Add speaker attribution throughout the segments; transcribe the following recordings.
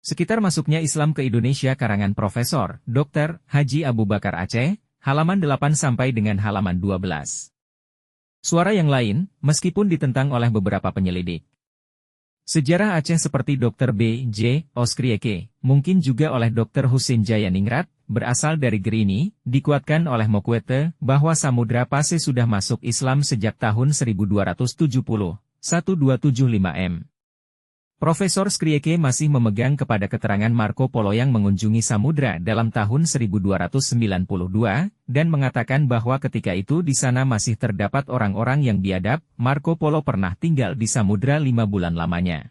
Speaker 1: Sekitar masuknya Islam ke Indonesia karangan Profesor, Dr. Haji Abu Bakar Aceh, halaman 8 sampai dengan halaman 12. Suara yang lain, meskipun ditentang oleh beberapa penyelidik. Sejarah Aceh seperti Dr. B. J. Oskrieke, mungkin juga oleh Dr. Husin Jayaningrat, berasal dari Gerini, dikuatkan oleh Mokwete, bahwa Samudra Pasai sudah masuk Islam sejak tahun 1270, 1275 M. Profesor Skrieke masih memegang kepada keterangan Marco Polo yang mengunjungi samudra dalam tahun 1292, dan mengatakan bahwa ketika itu di sana masih terdapat orang-orang yang biadab. Marco Polo pernah tinggal di samudra 5 bulan lamanya.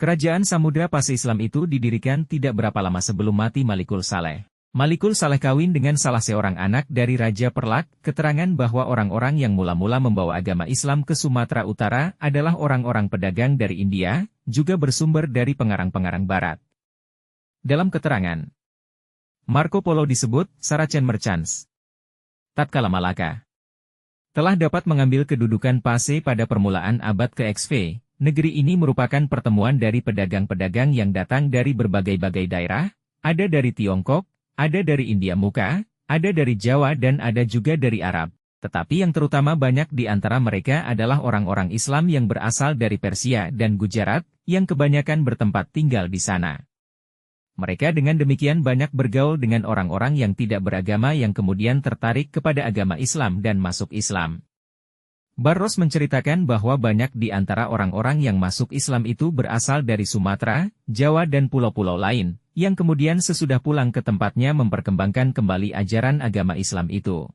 Speaker 1: Kerajaan Samudra Pasai Islam itu didirikan tidak berapa lama sebelum mati Malikul Saleh. Malikul Saleh kawin dengan salah seorang anak dari Raja Perlak. Keterangan bahwa orang-orang yang mula-mula membawa agama Islam ke Sumatera Utara adalah orang-orang pedagang dari India, juga bersumber dari pengarang-pengarang barat. Dalam keterangan Marco Polo disebut Saracen Merchants. Tatkala Malaka telah dapat mengambil kedudukan Pasai pada permulaan abad ke-XV, negeri ini merupakan pertemuan dari pedagang-pedagang yang datang dari berbagai-bagai daerah, ada dari Tiongkok, ada dari India Muka, ada dari Jawa dan ada juga dari Arab. Tetapi yang terutama banyak di antara mereka adalah orang-orang Islam yang berasal dari Persia dan Gujarat, yang kebanyakan bertempat tinggal di sana. Mereka dengan demikian banyak bergaul dengan orang-orang yang tidak beragama yang kemudian tertarik kepada agama Islam dan masuk Islam. Barros menceritakan bahwa banyak di antara orang-orang yang masuk Islam itu berasal dari Sumatera, Jawa dan pulau-pulau lain, yang kemudian sesudah pulang ke tempatnya memperkembangkan kembali ajaran agama Islam itu.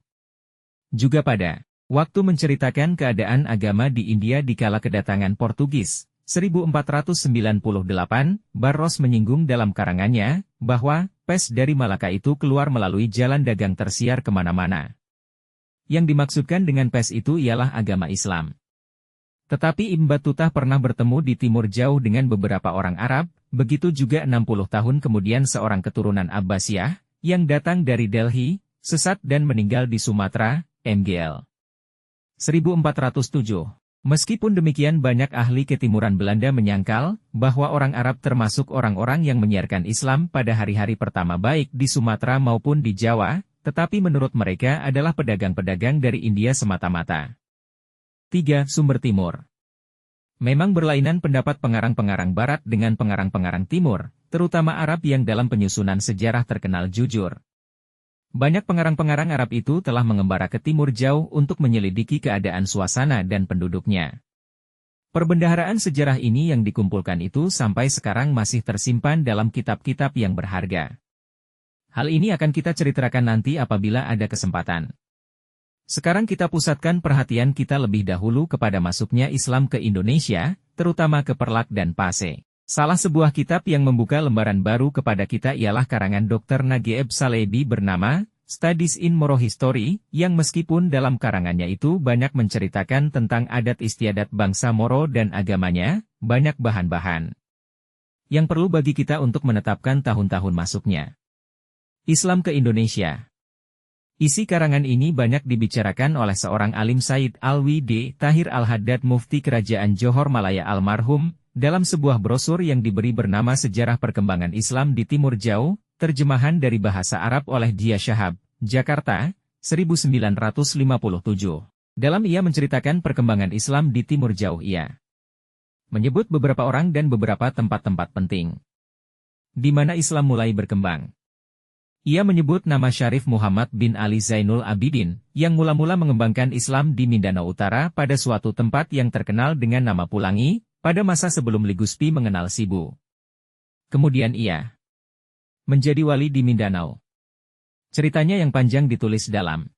Speaker 1: Juga pada waktu menceritakan keadaan agama di India di kala kedatangan Portugis, 1498, Barros menyinggung dalam karangannya, bahwa pes dari Malaka itu keluar melalui jalan dagang tersiar kemana-mana. Yang dimaksudkan dengan pes itu ialah agama Islam. Tetapi Ibn Battuta pernah bertemu di Timur Jauh dengan beberapa orang Arab, begitu juga 60 tahun kemudian seorang keturunan Abbasiyah, yang datang dari Delhi, sesat dan meninggal di Sumatera, MGL. 1407. Meskipun demikian banyak ahli ketimuran Belanda menyangkal, bahwa orang Arab termasuk orang-orang yang menyiarkan Islam pada hari-hari pertama baik di Sumatera maupun di Jawa, tetapi menurut mereka adalah pedagang-pedagang dari India semata-mata. 3. Sumber Timur. Memang berlainan pendapat pengarang-pengarang Barat dengan pengarang-pengarang Timur, terutama Arab yang dalam penyusunan sejarah terkenal jujur. Banyak pengarang-pengarang Arab itu telah mengembara ke Timur Jauh untuk menyelidiki keadaan suasana dan penduduknya. Perbendaharaan sejarah ini yang dikumpulkan itu sampai sekarang masih tersimpan dalam kitab-kitab yang berharga. Hal ini akan kita ceritakan nanti apabila ada kesempatan. Sekarang kita pusatkan perhatian kita lebih dahulu kepada masuknya Islam ke Indonesia, terutama ke Perlak dan Pasai. Salah sebuah kitab yang membuka lembaran baru kepada kita ialah karangan Dr. Nagieb Salebi bernama Studies in Moro History, yang meskipun dalam karangannya itu banyak menceritakan tentang adat istiadat bangsa Moro dan agamanya, banyak bahan-bahan yang perlu bagi kita untuk menetapkan tahun-tahun masuknya Islam ke Indonesia. Isi karangan ini banyak dibicarakan oleh seorang alim Said Alwi D. Tahir Al-Haddad Mufti Kerajaan Johor Malaya almarhum, dalam sebuah brosur yang diberi bernama Sejarah Perkembangan Islam di Timur Jauh, terjemahan dari bahasa Arab oleh Dia Shahab, Jakarta, 1957. Dalam ia menceritakan perkembangan Islam di Timur Jauh ia menyebut beberapa orang dan beberapa tempat-tempat penting di mana Islam mulai berkembang. Ia menyebut nama Syarif Muhammad bin Ali Zainul Abidin, yang mula-mula mengembangkan Islam di Mindanao Utara pada suatu tempat yang terkenal dengan nama Pulangi, pada masa sebelum Leguspi mengenal Sibu. Kemudian ia menjadi wali di Mindanao. Ceritanya yang panjang ditulis dalam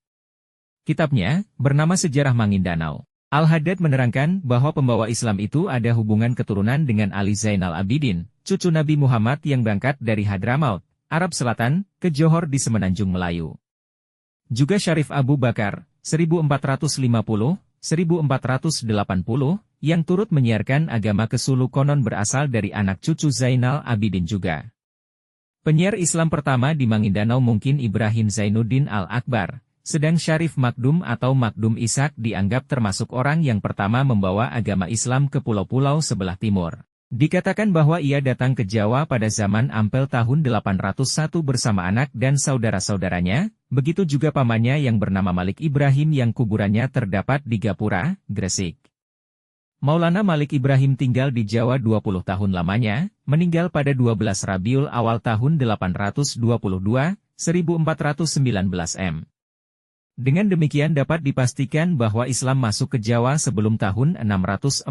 Speaker 1: kitabnya, bernama Sejarah Mangindanao. Al-Haddad menerangkan bahwa pembawa Islam itu ada hubungan keturunan dengan Ali Zainal Abidin, cucu Nabi Muhammad yang berangkat dari Hadramaut, Arab Selatan, ke Johor di Semenanjung Melayu. Juga Syarif Abu Bakar, 1450-1480, yang turut menyiarkan agama ke Sulu konon berasal dari anak cucu Zainal Abidin juga. Penyiar Islam pertama di Mangindanao mungkin Ibrahim Zainuddin Al-Akbar, sedang Syarif Makdum atau Makdum Ishak dianggap termasuk orang yang pertama membawa agama Islam ke pulau-pulau sebelah timur. Dikatakan bahwa ia datang ke Jawa pada zaman Ampel tahun 801 bersama anak dan saudara-saudaranya, begitu juga pamannya yang bernama Malik Ibrahim yang kuburannya terdapat di Gapura, Gresik. Maulana Malik Ibrahim tinggal di Jawa 20 tahun lamanya, meninggal pada 12 Rabiul Awal tahun 822, 1419 M. Dengan demikian dapat dipastikan bahwa Islam masuk ke Jawa sebelum tahun 648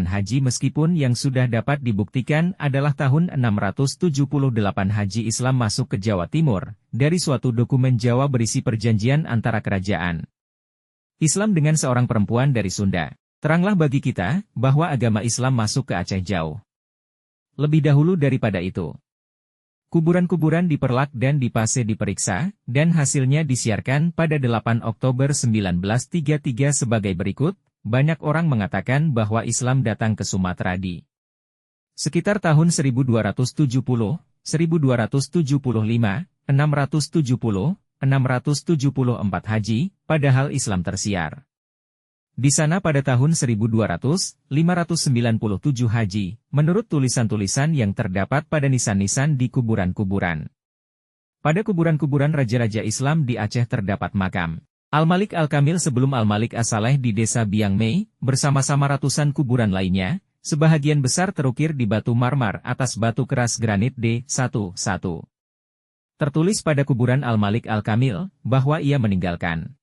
Speaker 1: Haji meskipun yang sudah dapat dibuktikan adalah tahun 678 Haji Islam masuk ke Jawa Timur, dari suatu dokumen Jawa berisi perjanjian antara kerajaan Islam dengan seorang perempuan dari Sunda. Teranglah bagi kita, bahwa agama Islam masuk ke Aceh jauh lebih dahulu daripada itu. Kuburan-kuburan di Perlak dan di Pase diperiksa, dan hasilnya disiarkan pada 8 Oktober 1933 sebagai berikut. Banyak orang mengatakan bahwa Islam datang ke Sumatera di sekitar tahun 1270, 1275, 670, 674 Haji, padahal Islam tersiar di sana pada tahun 1200, 597 Haji, menurut tulisan-tulisan yang terdapat pada nisan-nisan di kuburan-kuburan. Pada kuburan-kuburan raja-raja Islam di Aceh terdapat makam Al-Malik Al-Kamil sebelum Al-Malik As-Saleh di desa Biangmei, bersama-sama ratusan kuburan lainnya, sebahagian besar terukir di batu marmar atas batu keras granit D11. Tertulis pada kuburan Al-Malik Al-Kamil, bahwa ia meninggalkan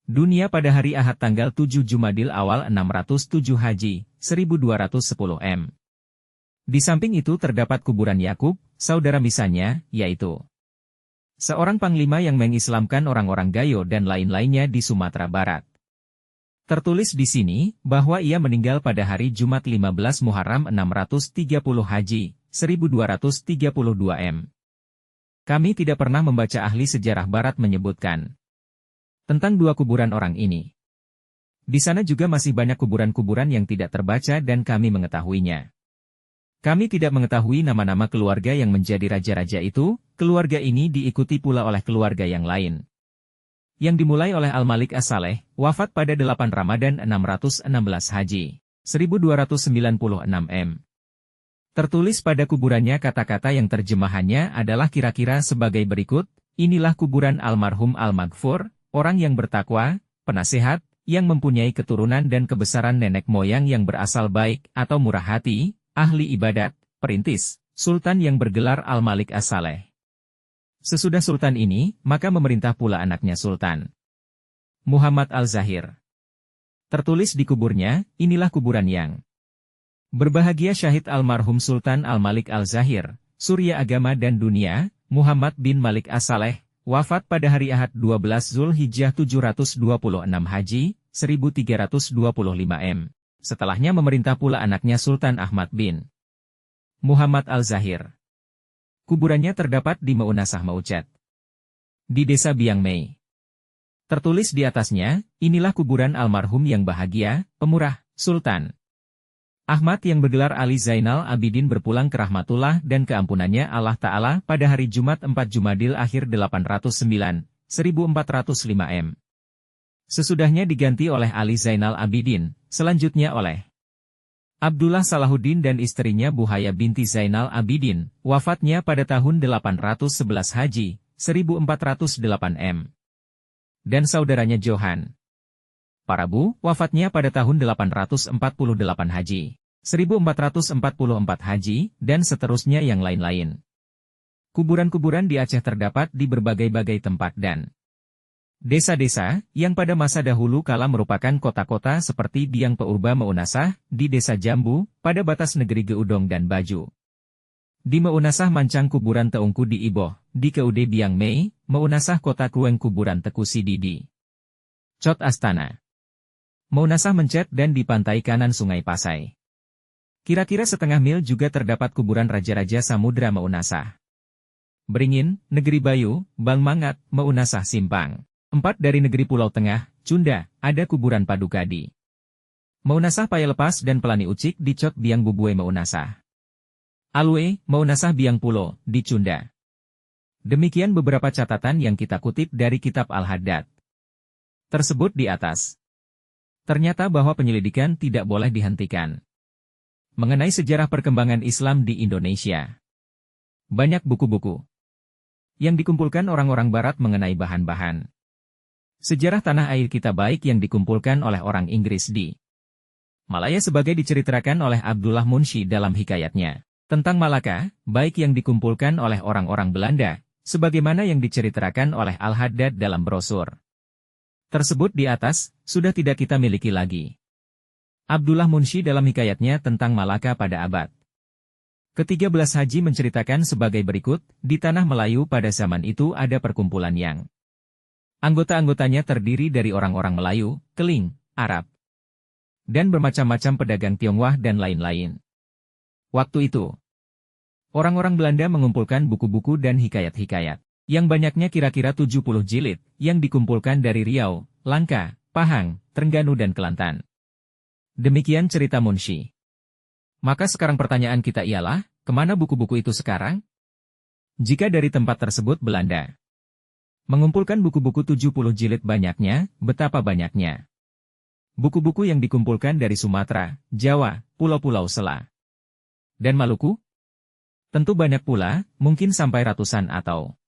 Speaker 1: dunia pada hari Ahad tanggal 7 Jumadil Awal 607 Haji, 1210 M. Di samping itu terdapat kuburan Yakub, saudara misalnya, yaitu seorang panglima yang mengislamkan orang-orang Gayo dan lain-lainnya di Sumatera Barat. Tertulis di sini, bahwa ia meninggal pada hari Jumat 15 Muharram 630 Haji, 1232 M. Kami tidak pernah membaca ahli sejarah Barat menyebutkan tentang dua kuburan orang ini. Di sana juga masih banyak kuburan-kuburan yang tidak terbaca dan kami mengetahuinya. Kami tidak mengetahui nama-nama keluarga yang menjadi raja-raja itu, keluarga ini diikuti pula oleh keluarga yang lain. Yang dimulai oleh Al-Malik As-Saleh, wafat pada 8 Ramadan 616 Haji, 1296 M. Tertulis pada kuburannya kata-kata yang terjemahannya adalah kira-kira sebagai berikut, inilah kuburan almarhum Al-Maghfur, orang yang bertakwa, penasehat, yang mempunyai keturunan dan kebesaran nenek moyang yang berasal baik atau murah hati, ahli ibadat, perintis, sultan yang bergelar Al-Malik As-Saleh. Sesudah sultan ini, maka memerintah pula anaknya Sultan Muhammad Al-Zahir. Tertulis di kuburnya, inilah kuburan yang berbahagia syahid almarhum Sultan Al-Malik Al-Zahir, surya agama dan dunia, Muhammad bin Malik As-Saleh, wafat pada hari Ahad 12 Zulhijjah 726 Haji, 1325 M. Setelahnya memerintah pula anaknya Sultan Ahmad bin Muhammad Al-Zahir. Kuburannya terdapat di Meunasah Maucet, di desa Biangmei. Tertulis di atasnya, inilah kuburan almarhum yang bahagia, pemurah, Sultan Ahmad yang bergelar Ali Zainal Abidin berpulang ke rahmatullah dan keampunannya Allah Ta'ala pada hari Jumat 4 Jumadil akhir 809, 1405 M. Sesudahnya diganti oleh Ali Zainal Abidin, selanjutnya oleh Abdullah Salahuddin dan istrinya Buhaya binti Zainal Abidin, wafatnya pada tahun 811 Haji, 1408 M. Dan saudaranya Johan Parabu, wafatnya pada tahun 848 Haji, 1444 Haji, dan seterusnya yang lain-lain. Kuburan-kuburan di Aceh terdapat di berbagai-bagai tempat dan desa-desa, yang pada masa dahulu kala merupakan kota-kota seperti Biang Peurba Meunasah, di desa Jambu, pada batas negeri Geudong dan Baju. Di Meunasah Mancang kuburan Teungku di Iboh, di Keude Biangmei, Meunasah kota Kueng kuburan Teku Sidi di Cot Astana. Meunasah Mencet dan di pantai kanan Sungai Pasai. Kira-kira setengah mil juga terdapat kuburan Raja-Raja Samudra Meunasah. Beringin, Negeri Bayu, Bangmangat, Meunasah Simpang. 4 dari negeri Pulau Tengah, Cunda, ada kuburan Paduka di Meunasah Payalepas dan Pelani Ucik di Cot Biang Bubue Meunasah. Alwe, Meunasah Biang Pulo, di Cunda. Demikian beberapa catatan yang kita kutip dari kitab Al-Haddad tersebut di atas. Ternyata bahwa penyelidikan tidak boleh dihentikan. Mengenai sejarah perkembangan Islam di Indonesia. Banyak buku-buku yang dikumpulkan orang-orang barat mengenai bahan-bahan sejarah tanah air kita baik yang dikumpulkan oleh orang Inggris di Malaya sebagai diceritakan oleh Abdullah Munshi dalam hikayatnya tentang Malaka, baik yang dikumpulkan oleh orang-orang Belanda, sebagaimana yang diceritakan oleh Al-Haddad dalam brosur tersebut di atas, sudah tidak kita miliki lagi. Abdullah Munshi dalam hikayatnya tentang Malaka pada abad ke-13 Haji menceritakan sebagai berikut, di Tanah Melayu pada zaman itu ada perkumpulan yang anggota-anggotanya terdiri dari orang-orang Melayu, Keling, Arab, dan bermacam-macam pedagang Tionghoa dan lain-lain. Waktu itu, orang-orang Belanda mengumpulkan buku-buku dan hikayat-hikayat, yang banyaknya kira-kira 70 jilid, yang dikumpulkan dari Riau, Langka, Pahang, Trengganu dan Kelantan. Demikian cerita Munshi. Maka sekarang pertanyaan kita ialah, kemana buku-buku itu sekarang? Jika dari tempat tersebut Belanda mengumpulkan buku-buku 70 jilid banyaknya, betapa banyaknya buku-buku yang dikumpulkan dari Sumatera, Jawa, Pulau-Pulau Sela, dan Maluku? Tentu banyak pula, mungkin sampai ratusan atau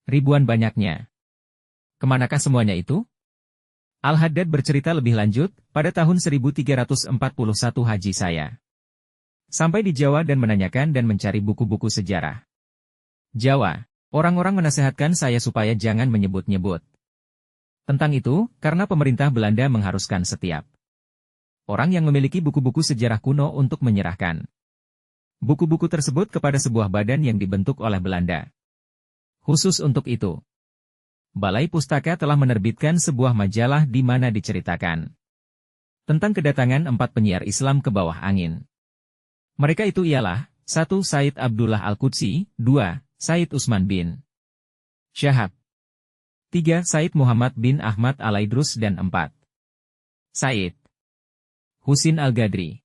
Speaker 1: ribuan banyaknya. Kemanakah semuanya itu? Al-Haddad bercerita lebih lanjut, pada tahun 1341 haji saya sampai di Jawa dan menanyakan dan mencari buku-buku sejarah Jawa. Orang-orang menasehatkan saya supaya jangan menyebut-nyebut tentang itu, karena pemerintah Belanda mengharuskan setiap orang yang memiliki buku-buku sejarah kuno untuk menyerahkan buku-buku tersebut kepada sebuah badan yang dibentuk oleh Belanda. Khusus untuk itu, Balai Pustaka telah menerbitkan sebuah majalah di mana diceritakan tentang kedatangan 4 penyiar Islam ke bawah angin. Mereka itu ialah, 1. Said Abdullah Al-Qudsi, 2. Said Usman bin Syahab, 3. Said Muhammad bin Ahmad Al-Aidrus dan 4. Said Husin Al-Gadri.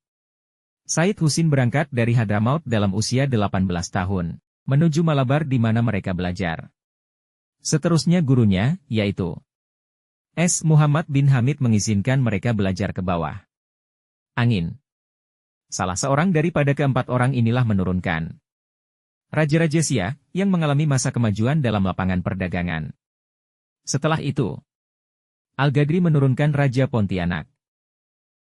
Speaker 1: Said Husin berangkat dari Hadramaut dalam usia 18 tahun, menuju Malabar di mana mereka belajar. Seterusnya gurunya, yaitu S. Muhammad bin Hamid mengizinkan mereka belajar ke bawah angin. Salah seorang daripada keempat orang inilah menurunkan Raja-Raja Siak, yang mengalami masa kemajuan dalam lapangan perdagangan. Setelah itu, Al-Gadri menurunkan Raja Pontianak.